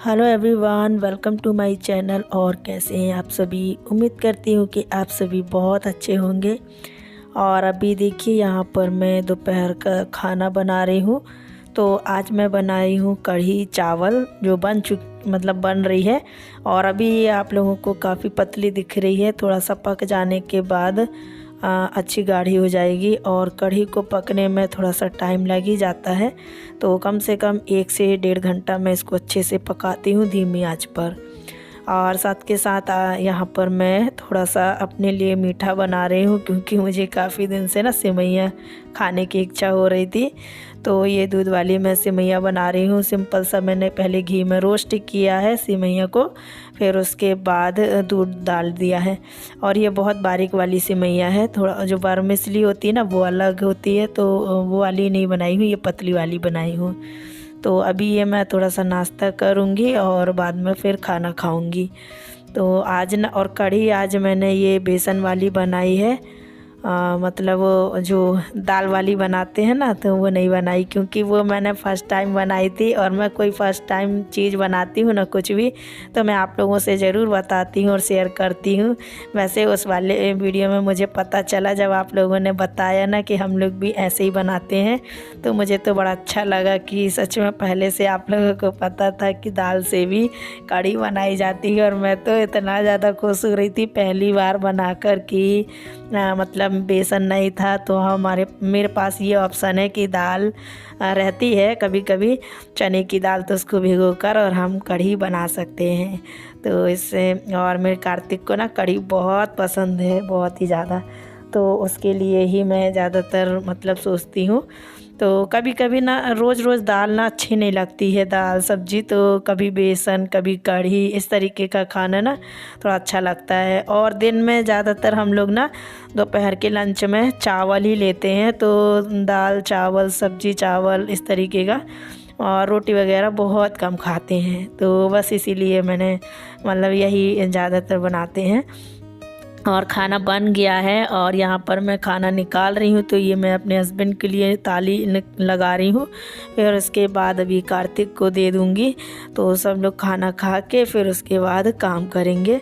Hello everyone, welcome to my channel. और कैसे हैं आप सभी? उम्मीद करती हूँ कि आप सभी बहुत अच्छे होंगे। और अभी देखिए यहाँ पर मैं दोपहर का खाना बना रही हूँ। तो आज मैं बनाई हूँ कढ़ी चावल, जो बन रही है। और अभी ये आप लोगों को काफ़ी पतली दिख रही है। थोड़ा सा पक जाने के बाद अच्छी गाढ़ी हो जाएगी। और कढ़ी को पकने में थोड़ा सा टाइम लग ही जाता है, तो कम से कम 1 से 1.5 घंटा मैं इसको अच्छे से पकाती हूँ धीमी आंच पर। और साथ के साथ यहाँ पर मैं थोड़ा सा अपने लिए मीठा बना रही हूँ, क्योंकि मुझे काफ़ी दिन से ना सेवइयाँ खाने की इच्छा हो रही थी। तो ये दूध वाली मैं सेवइयाँ बना रही हूँ। सिंपल सा मैंने पहले घी में रोस्ट किया है सेवइयाँ को, फिर उसके बाद दूध डाल दिया है। और ये बहुत बारीक वाली सेवइयाँ है, थोड़ा जो बरमिसली होती है ना वो अलग होती है, तो वो वाली नहीं बनाई हूँ, ये पतली वाली बनाई हूँ। तो अभी ये मैं थोड़ा सा नाश्ता करूँगी और बाद में फिर खाना खाऊँगी। तो आज ना, और कढ़ी आज मैंने ये बेसन वाली बनाई है। मतलब वो जो दाल वाली बनाते हैं ना, तो वो नहीं बनाई, क्योंकि वो मैंने फ़र्स्ट टाइम बनाई थी। और मैं कोई फ़र्स्ट टाइम चीज़ बनाती हूँ ना कुछ भी, तो मैं आप लोगों से ज़रूर बताती हूँ और शेयर करती हूँ। वैसे उस वाले वीडियो में मुझे पता चला, जब आप लोगों ने बताया ना कि हम लोग भी ऐसे ही बनाते हैं, तो मुझे तो बड़ा अच्छा लगा कि सच में पहले से आप लोगों को पता था कि दाल से भी कढ़ी बनाई जाती है। और मैं तो इतना ज़्यादा खुश हो रही थी पहली बार बनाकर कि मतलब बेसन नहीं था। तो मेरे पास ये ऑप्शन है कि दाल रहती है कभी कभी, चने की दाल, तो उसको भिगोकर और हम कढ़ी बना सकते हैं। तो इससे, और मेरे कार्तिक को ना कढ़ी बहुत पसंद है, बहुत ही ज़्यादा। तो उसके लिए ही मैं ज़्यादातर सोचती हूँ। तो कभी कभी ना रोज़ रोज़ दाल ना अच्छी नहीं लगती है, दाल सब्जी। तो कभी बेसन, कभी कढ़ी, इस तरीके का खाना ना थोड़ा अच्छा लगता है। और दिन में ज़्यादातर हम लोग ना दोपहर के लंच में चावल ही लेते हैं, तो दाल चावल, सब्जी चावल, इस तरीके का। और रोटी वगैरह बहुत कम खाते हैं, तो बस इसीलिए मैंने यही ज़्यादातर बनाते हैं। और खाना बन गया है और यहाँ पर मैं खाना निकाल रही हूँ। तो ये मैं अपने हस्बैंड के लिए ताली लगा रही हूँ, फिर उसके बाद अभी कार्तिक को दे दूँगी। तो सब लोग खाना खा के फिर उसके बाद काम करेंगे।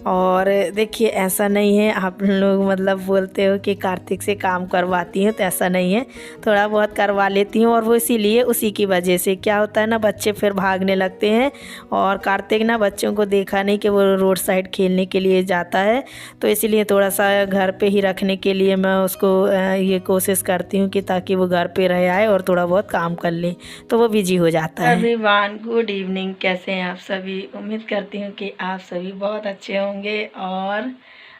और देखिए, ऐसा नहीं है, आप लोग बोलते हो कि कार्तिक से काम करवाती हैं, तो ऐसा नहीं है, थोड़ा बहुत करवा लेती हूँ। और वो इसीलिए, उसी की वजह से क्या होता है ना, बच्चे फिर भागने लगते हैं। और कार्तिक ना बच्चों को देखा नहीं कि वो रोड साइड खेलने के लिए जाता है, तो इसीलिए थोड़ा सा घर पे ही रखने के लिए मैं उसको ये कोशिश करती हूँ कि ताकि वो घर पे रह आए और थोड़ा बहुत काम कर ले, तो वो बिजी हो जाता है। Everyone, good evening. कैसे हैं आप सभी? उम्मीद करती हूँ कि आप सभी बहुत अच्छे होंगे। और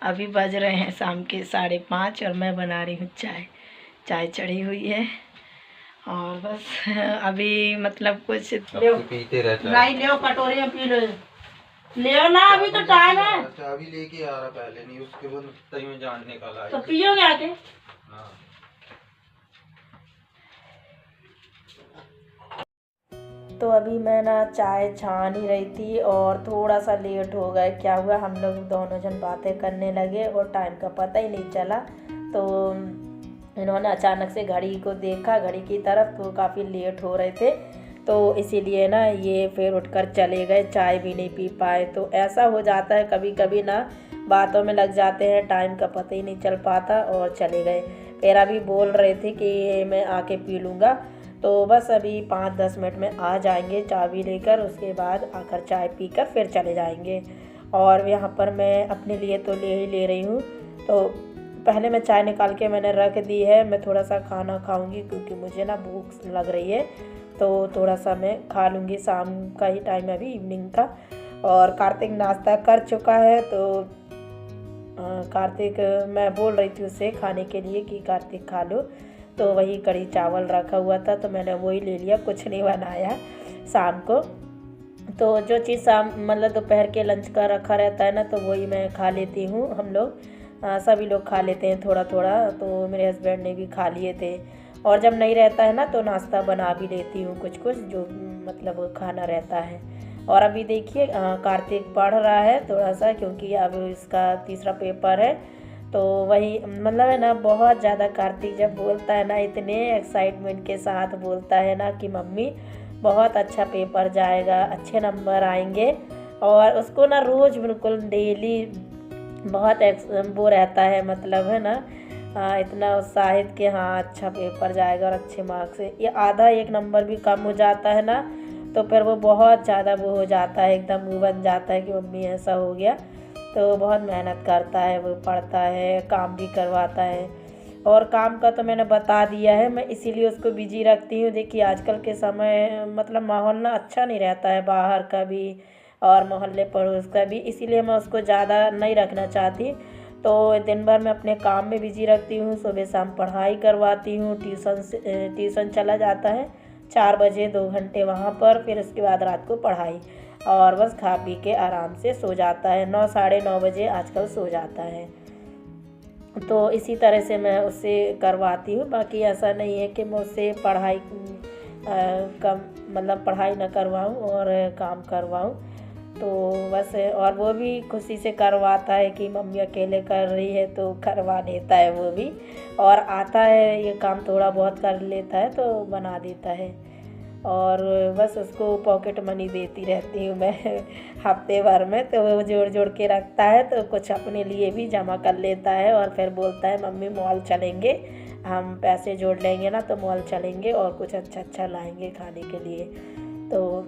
अभी बज रहे हैं शाम के 5:30 और मैं बना रही हूँ चाय चढ़ी हुई है। और बस अभी कुछ पीते रहता है। नहीं, ले कटोरी में पी लो, ले ना, अभी तो टाइम है। चाबी लेके आ रहा पहले, नहीं उसके बाद तई में जान निकाला तो पियोगे आके? हाँ। तो अभी मैं ना चाय छान ही रही थी और थोड़ा सा लेट हो गए। क्या हुआ, हम लोग दोनों जन बातें करने लगे और टाइम का पता ही नहीं चला। तो इन्होंने अचानक से घड़ी को देखा, घड़ी की तरफ, तो काफ़ी लेट हो रहे थे। तो इसीलिए ना ये फिर उठकर चले गए, चाय भी नहीं पी पाए। तो ऐसा हो जाता है कभी कभी ना, बातों में लग जाते हैं, टाइम का पता ही नहीं चल पाता और चले गए। फिर अभी बोल रहे थे कि मैं आके पी लूँगा, तो बस अभी 5-10 मिनट में आ जाएंगे चाबी लेकर। उसके बाद आकर चाय पीकर फिर चले जाएंगे। और यहाँ पर मैं अपने लिए तो ले रही हूँ। तो पहले मैं चाय निकाल के मैंने रख दी है। मैं थोड़ा सा खाना खाऊंगी, क्योंकि मुझे ना भूख लग रही है, तो थोड़ा सा मैं खा लूँगी। शाम का ही टाइम है अभी, इवनिंग का। और कार्तिक नाश्ता कर चुका है, तो कार्तिक, मैं बोल रही थी उसे खाने के लिए कि कार्तिक खा लो, तो वही कढ़ी चावल रखा हुआ था, तो मैंने वही ले लिया, कुछ नहीं बनाया शाम को। तो जो चीज़ शाम दोपहर के लंच का रखा रहता है ना, तो वही मैं खा लेती हूँ। हम लोग सभी लोग खा लेते हैं थोड़ा थोड़ा, तो मेरे हस्बैंड ने भी खा लिए थे। और जब नहीं रहता है ना, तो नाश्ता बना भी लेती हूँ कुछ कुछ, जो खाना रहता है। और अभी देखिए, कार्तिक पढ़ रहा है थोड़ा सा, क्योंकि अब इसका तीसरा पेपर है। तो वही है ना, बहुत ज़्यादा कार्तिक जब बोलता है ना, इतने एक्साइटमेंट के साथ बोलता है ना कि मम्मी, बहुत अच्छा पेपर जाएगा, अच्छे नंबर आएंगे। और उसको ना रोज़ बिल्कुल डेली बहुत वो रहता है, मतलब है ना, इतना उत्साहित कि हाँ अच्छा पेपर जाएगा और अच्छे मार्क्स से। ये आधा एक नंबर भी कम हो जाता है ना, तो फिर वो बहुत ज़्यादा वो हो जाता है, एकदम वो बन जाता है कि मम्मी ऐसा हो गया। तो बहुत मेहनत करता है, वो पढ़ता है, काम भी करवाता है। और काम का तो मैंने बता दिया है, मैं इसीलिए उसको बिजी रखती हूँ। देखिए आजकल के समय मतलब माहौल ना अच्छा नहीं रहता है, बाहर का भी और मोहल्ले पड़ोस का भी, इसीलिए मैं उसको ज़्यादा नहीं रखना चाहती। तो दिन भर मैं अपने काम में बिजी रखती हूँ, सुबह शाम पढ़ाई करवाती हूँ, ट्यूशन चला जाता है 4 बजे 2 घंटे वहाँ पर, फिर उसके बाद रात को पढ़ाई, और बस खा पी के आराम से सो जाता है। 9 साढ़े 9 बजे आजकल सो जाता है। तो इसी तरह से मैं उससे करवाती हूँ। बाकी ऐसा नहीं है कि मैं उससे पढ़ाई कम मतलब पढ़ाई ना करवाऊँ और काम करवाऊँ। तो बस, और वो भी खुशी से करवाता है कि मम्मी अकेले कर रही है तो करवा देता है वो भी, और आता है ये काम थोड़ा बहुत कर लेता है तो बना देता है। और बस उसको पॉकेट मनी देती रहती हूँ मैं हफ्ते भर में, तो वो जोड़ जोड़ के रखता है, तो कुछ अपने लिए भी जमा कर लेता है और फिर बोलता है मम्मी मॉल चलेंगे, हम पैसे जोड़ लेंगे ना तो मॉल चलेंगे और कुछ अच्छा अच्छा लाएंगे खाने के लिए। तो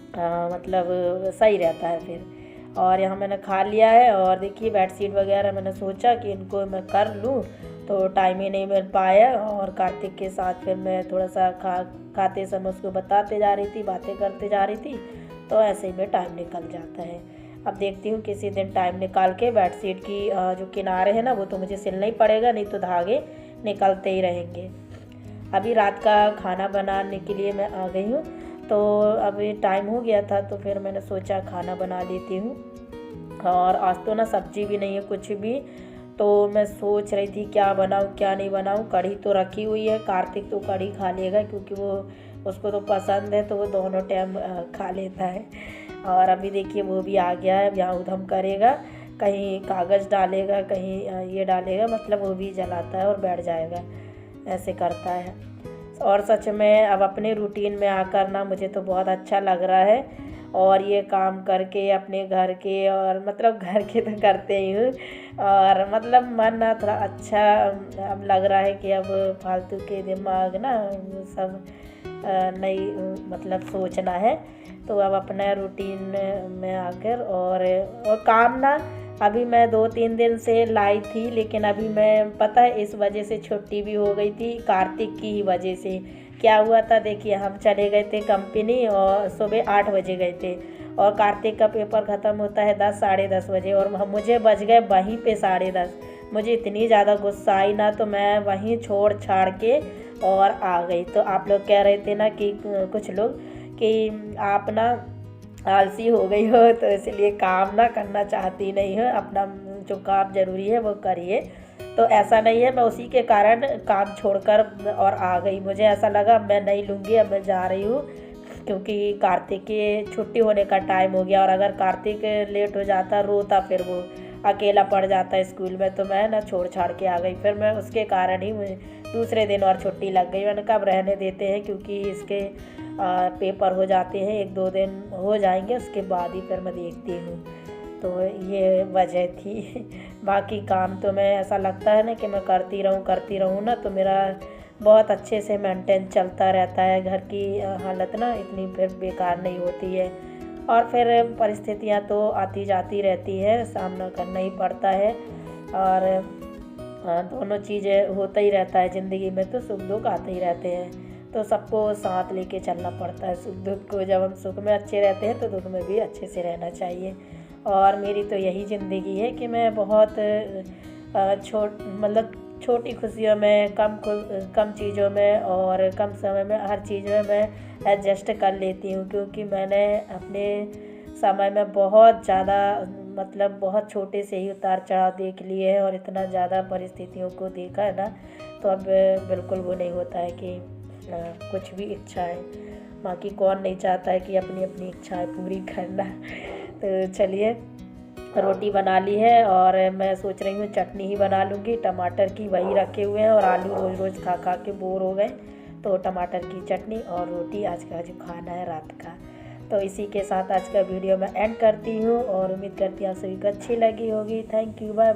मतलब सही रहता है फिर। और यहाँ मैंने खा लिया है, और देखिए बेडशीट वगैरह मैंने सोचा कि इनको मैं कर लूँ, तो टाइम ही नहीं मिल पाया। और कार्तिक के साथ फिर मैं थोड़ा सा खाते समय उसको बताते जा रही थी, बातें करते जा रही थी, तो ऐसे ही में टाइम निकल जाता है। अब देखती हूँ किसी दिन टाइम निकाल के बेडशीट की जो किनारे हैं ना वो तो मुझे सिलना ही पड़ेगा, नहीं तो धागे निकलते ही रहेंगे। अभी रात का खाना बनाने के लिए मैं आ गई हूँ, तो अभी टाइम हो गया था, तो फिर मैंने सोचा खाना बना लेती हूँ। और आज तो ना सब्जी भी नहीं है कुछ भी, तो मैं सोच रही थी क्या बनाऊँ क्या नहीं बनाऊँ। कढ़ी तो रखी हुई है, कार्तिक तो कढ़ी खा लेगा क्योंकि वो उसको तो पसंद है, तो वो दोनों टाइम खा लेता है। और अभी देखिए वो भी आ गया है, यहाँ उधम करेगा, कहीं कागज़ डालेगा, कहीं ये डालेगा, मतलब वो भी जलाता है और बैठ जाएगा, ऐसे करता है। और सच में अब अपने रूटीन में आकर ना मुझे तो बहुत अच्छा लग रहा है। और ये काम करके अपने घर के, और मतलब घर के तो करते ही हूँ, और मतलब मन ना थोड़ा अच्छा अब लग रहा है कि अब फालतू के दिमाग ना वो सब नहीं मतलब सोचना है। तो अब अपना रूटीन में आकर और काम ना अभी मैं 2-3 दिन से लाई थी, लेकिन अभी मैं पता है इस वजह से छुट्टी भी हो गई थी, कार्तिक की ही वजह से। क्या हुआ था देखिए, हम चले गए थे कंपनी और सुबह 8 बजे गए थे, और कार्तिक का पेपर ख़त्म होता है 10 साढ़े 10 बजे, और मुझे बज गए वहीं पे 10:30। मुझे इतनी ज़्यादा गुस्सा आई ना, तो मैं वहीं छोड़ छाड़ के और आ गई। तो आप लोग कह रहे थे ना कि कुछ लोग कि आप ना आलसी हो गई हो, तो इसलिए काम ना करना चाहती नहीं हो, अपना जो काम ज़रूरी है वो करिए। तो ऐसा नहीं है, मैं उसी के कारण काम छोड़कर और आ गई। मुझे ऐसा लगा मैं नहीं लूँगी, अब मैं जा रही हूँ, क्योंकि कार्तिक के छुट्टी होने का टाइम हो गया, और अगर कार्तिक लेट हो जाता रोता, फिर वो अकेला पड़ जाता स्कूल में, तो मैं ना छोड़ छाड़ के आ गई। फिर मैं उसके कारण ही मुझे दूसरे दिन और छुट्टी लग गई। मैंने कब रहने देते हैं, क्योंकि इसके पेपर हो जाते हैं, 1-2 दिन हो जाएंगे, उसके बाद ही फिर मैं देखती हूँ। तो ये वजह थी बाकी काम तो मैं ऐसा लगता है ना कि मैं करती रहूँ ना, तो मेरा बहुत अच्छे से मेंटेन चलता रहता है, घर की हालत ना इतनी फिर बेकार नहीं होती है। और फिर परिस्थितियाँ तो आती जाती रहती है, सामना करना ही पड़ता है, और दोनों चीज़ें होता ही रहता है ज़िंदगी में, तो सुख दुख आते ही रहते हैं, तो सबको साथ लेके चलना पड़ता है सुख दुख को। जब हम सुख में अच्छे रहते हैं तो दुख में भी अच्छे से रहना चाहिए। और मेरी तो यही ज़िंदगी है कि मैं बहुत छोटी खुशियों में, कम चीज़ों में और कम समय में हर चीज़ में मैं एडजस्ट कर लेती हूँ, क्योंकि मैंने अपने समय में बहुत ज़्यादा मतलब बहुत छोटे से ही उतार चढ़ाव देख लिए हैं, और इतना ज़्यादा परिस्थितियों को देखा है ना, तो अब बिल्कुल वो नहीं होता है कि कुछ भी इच्छा है। बाकी कौन नहीं चाहता है कि अपनी अपनी इच्छाएं पूरी करना। तो चलिए, रोटी बना ली है, और मैं सोच रही हूँ चटनी ही बना लूँगी टमाटर की, वही रखे हुए हैं, और आलू रोज़ रोज़ खा खा के बोर हो गए, तो टमाटर की चटनी और रोटी आज का जो खाना है रात का। तो इसी के साथ आज का वीडियो मैं एंड करती हूँ और उम्मीद करती हूँ आप सभी को अच्छी लगी होगी। Thank you, bye.